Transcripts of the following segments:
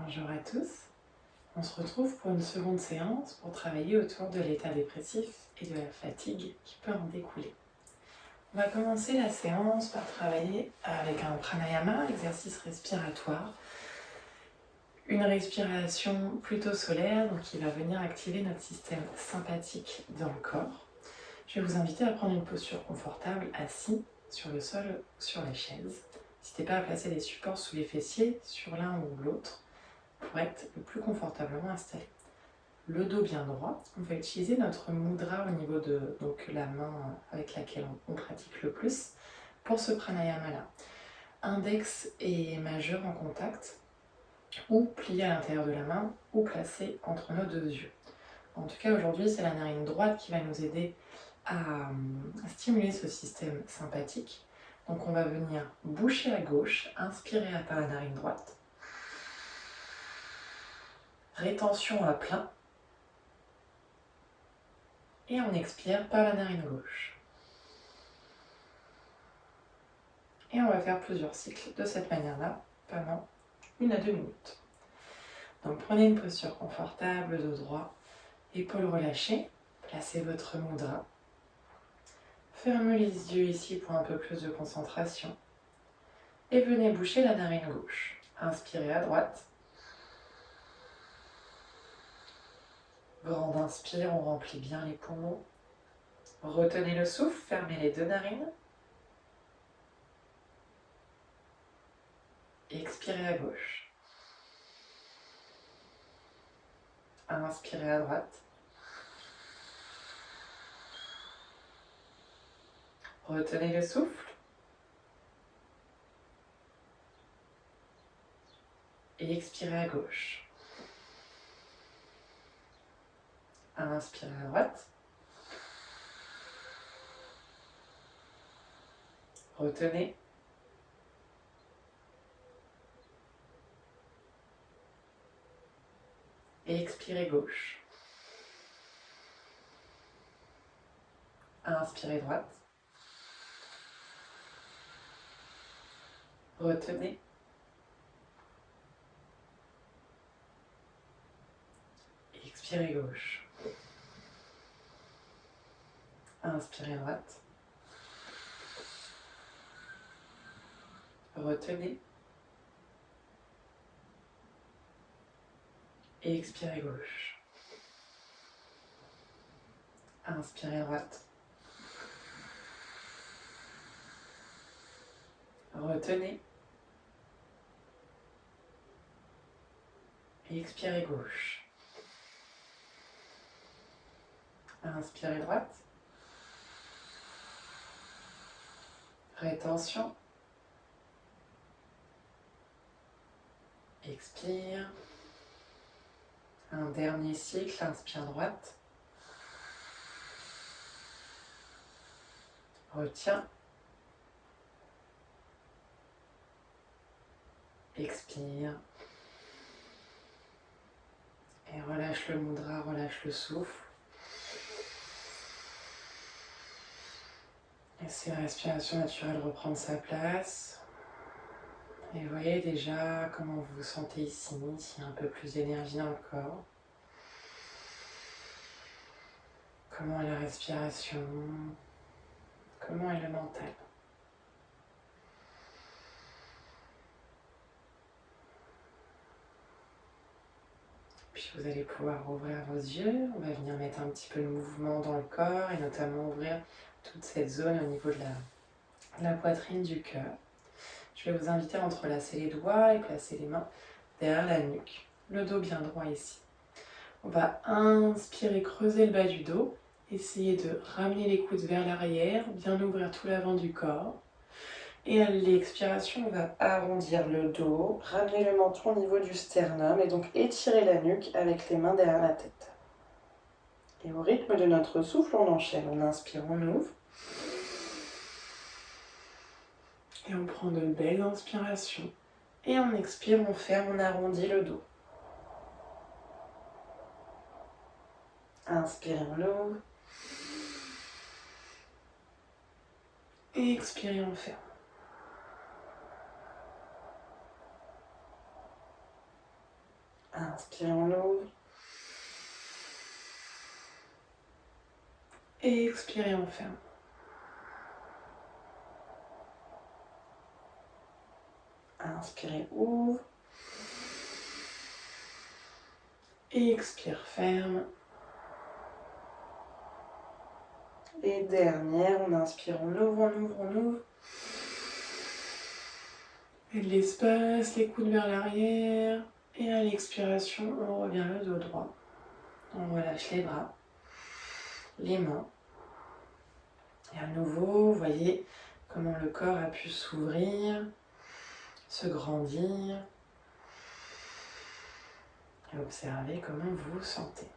Bonjour à tous, on se retrouve pour une seconde séance pour travailler autour de l'état dépressif et de la fatigue qui peut en découler. On va commencer la séance par travailler avec un pranayama, exercice respiratoire, une respiration plutôt solaire, donc qui va venir activer notre système sympathique dans le corps. Je vais vous inviter à prendre une posture confortable, assis sur le sol ou sur les chaises. N'hésitez pas à placer des supports sous les fessiers, sur l'un ou l'autre, pour être le plus confortablement installé. Le dos bien droit, on va utiliser notre mudra au niveau de la main avec laquelle on pratique le plus pour ce pranayama-là. Index et majeur en contact, ou plié à l'intérieur de la main, ou placé entre nos deux yeux. En tout cas, aujourd'hui, c'est la narine droite qui va nous aider à stimuler ce système sympathique. Donc on va venir boucher à gauche, inspirer par la narine droite. Rétention à plein. Et on expire par la narine gauche. Et on va faire plusieurs cycles de cette manière-là, pendant 1 à 2 minutes. Donc prenez une posture confortable, dos droit, épaules relâchées, placez votre mudra. Fermez les yeux ici pour un peu plus de concentration. Et venez boucher la narine gauche. Inspirez à droite. Grande inspire, on remplit bien les poumons. Retenez le souffle, fermez les deux narines. Expirez à gauche. Inspirez à droite. Retenez le souffle. Et expirez à gauche. Inspirez à droite. Retenez. Et expirez gauche. Inspirez droite. Retenez. Expirez gauche. Inspirez droite. Retenez. Et expirez gauche. Inspirez droite. Retenez. Et expirez gauche. Inspirez droite. Rétention. Expire. Un dernier cycle, inspire droite. Retiens. Expire. Et relâche le mudra, relâche le souffle. Laissez la respiration naturelle reprendre sa place. Et voyez déjà comment vous vous sentez ici, s'il y a un peu plus d'énergie dans le corps. Comment est la respiration? Comment est le mental? Puis vous allez pouvoir ouvrir vos yeux. On va venir mettre un petit peu de mouvement dans le corps et notamment ouvrir toute cette zone au niveau de la poitrine du cœur. Je vais vous inviter à entrelacer les doigts et placer les mains derrière la nuque. Le dos bien droit ici. On va inspirer, creuser le bas du dos. Essayez de ramener les coudes vers l'arrière, bien ouvrir tout l'avant du corps. Et à l'expiration, on va arrondir le dos, ramener le menton au niveau du sternum et donc étirer la nuque avec les mains derrière la tête. Et au rythme de notre souffle, on enchaîne. On inspire, on ouvre. Et on prend de belles inspirations. Et on expire, on ferme, on arrondit le dos. Inspirez, on l'ouvre. Et expirez, on ferme. Inspire, on ouvre. Et expirez, on ferme. Inspirez, ouvre. Et expire, ferme. Et dernière, on inspire, on ouvre, on ouvre, on ouvre. Et de l'espace, les coudes vers l'arrière. Et à l'expiration, on revient le dos droit. On relâche les bras, les mains. Et à nouveau, vous voyez comment le corps a pu s'ouvrir, se grandir. Et observez comment vous vous sentez.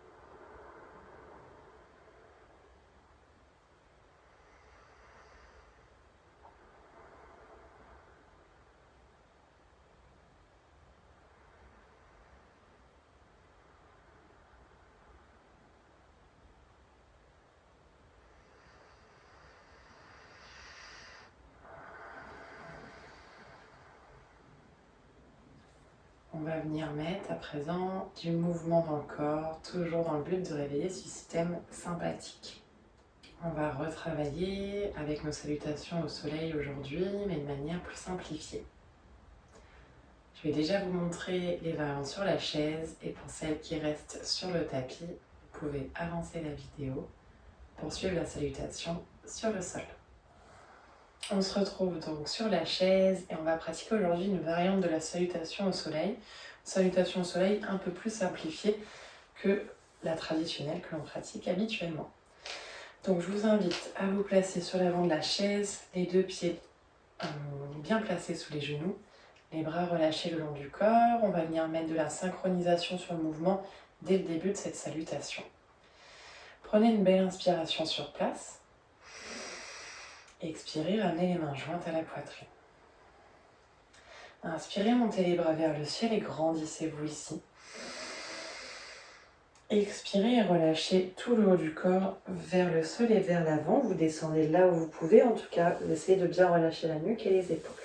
On va venir mettre à présent du mouvement dans le corps, toujours dans le but de réveiller ce système sympathique. On va retravailler avec nos salutations au soleil aujourd'hui, mais de manière plus simplifiée. Je vais déjà vous montrer les variantes sur la chaise et pour celles qui restent sur le tapis, vous pouvez avancer la vidéo pour suivre la salutation sur le sol. On se retrouve donc sur la chaise et on va pratiquer aujourd'hui une variante de la salutation au soleil. Salutation au soleil un peu plus simplifiée que la traditionnelle que l'on pratique habituellement. Donc je vous invite à vous placer sur l'avant de la chaise, les deux pieds bien placés sous les genoux, les bras relâchés le long du corps. On va venir mettre de la synchronisation sur le mouvement dès le début de cette salutation. Prenez une belle inspiration sur place. Expirez, ramenez les mains jointes à la poitrine. Inspirez, montez les bras vers le ciel et grandissez-vous ici. Expirez et relâchez tout le haut du corps vers le sol et vers l'avant. Vous descendez là où vous pouvez, en tout cas, essayez de bien relâcher la nuque et les épaules.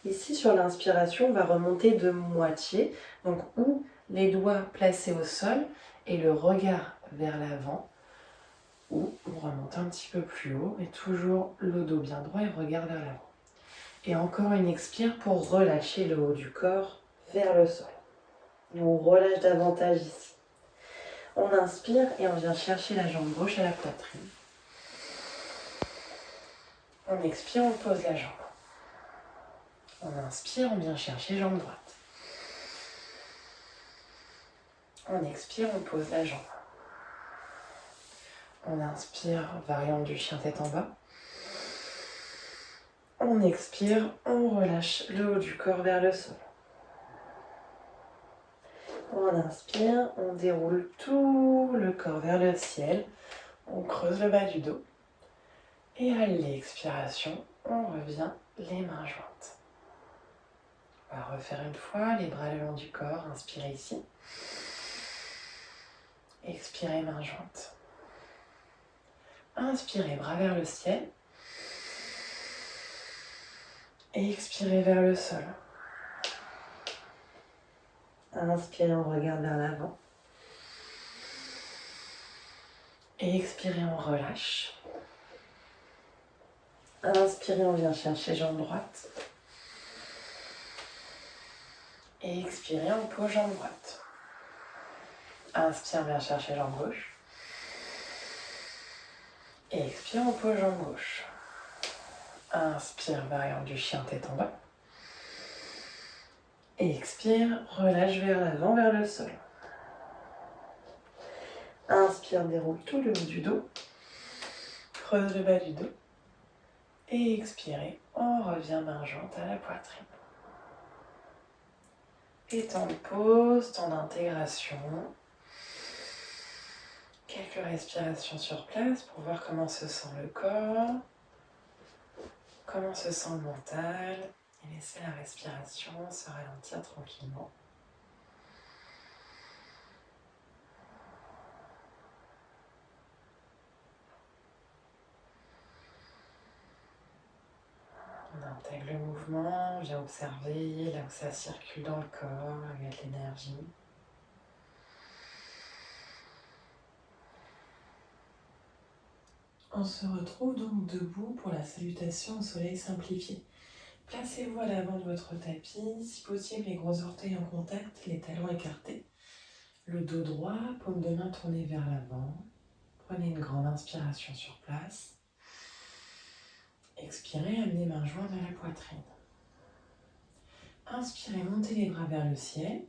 Ici, sur l'inspiration, on va remonter de moitié, donc ou les doigts placés au sol et le regard vers l'avant, ou on remonte un petit peu plus haut, et toujours le dos bien droit et regard vers l'avant. Et encore une expire pour relâcher le haut du corps vers le sol. Et on relâche davantage ici. On inspire et on vient chercher la jambe gauche à la poitrine. On expire, on pose la jambe. On inspire, on vient chercher jambe droite. On expire, on pose la jambe. On inspire, variante du chien tête en bas. On expire, on relâche le haut du corps vers le sol. On inspire, on déroule tout le corps vers le ciel. On creuse le bas du dos. Et à l'expiration, on revient les mains jointes. On va refaire une fois, les bras le long du corps. Inspirez ici. Expirez, mains jointes. Inspirez, bras vers le ciel. Et expirez vers le sol. Inspirez, on regarde vers l'avant. Et expirez, on relâche. Inspirez, on vient chercher jambe droite. Et expirez, on pose jambe droite. Inspire, on vient chercher jambe gauche. Et expire, on pose jambe gauche. Inspire, variante du chien tête en bas. Et expire, relâche vers l'avant, vers le sol. Inspire, déroule tout le haut du dos. Creuse le bas du dos. Et expirez, on revient main jointe à la poitrine. Et temps de pause, temps d'intégration. Quelques respirations sur place pour voir comment se sent le corps, comment se sent le mental. Et laissez la respiration se ralentir tranquillement. On intègre le mouvement, on vient observer là où ça circule dans le corps avec l'énergie. On se retrouve donc debout pour la salutation au soleil simplifiée. Placez-vous à l'avant de votre tapis, si possible les gros orteils en contact, les talons écartés. Le dos droit, paume de main tournée vers l'avant. Prenez une grande inspiration sur place. Expirez, amenez mains jointes à la poitrine. Inspirez, montez les bras vers le ciel.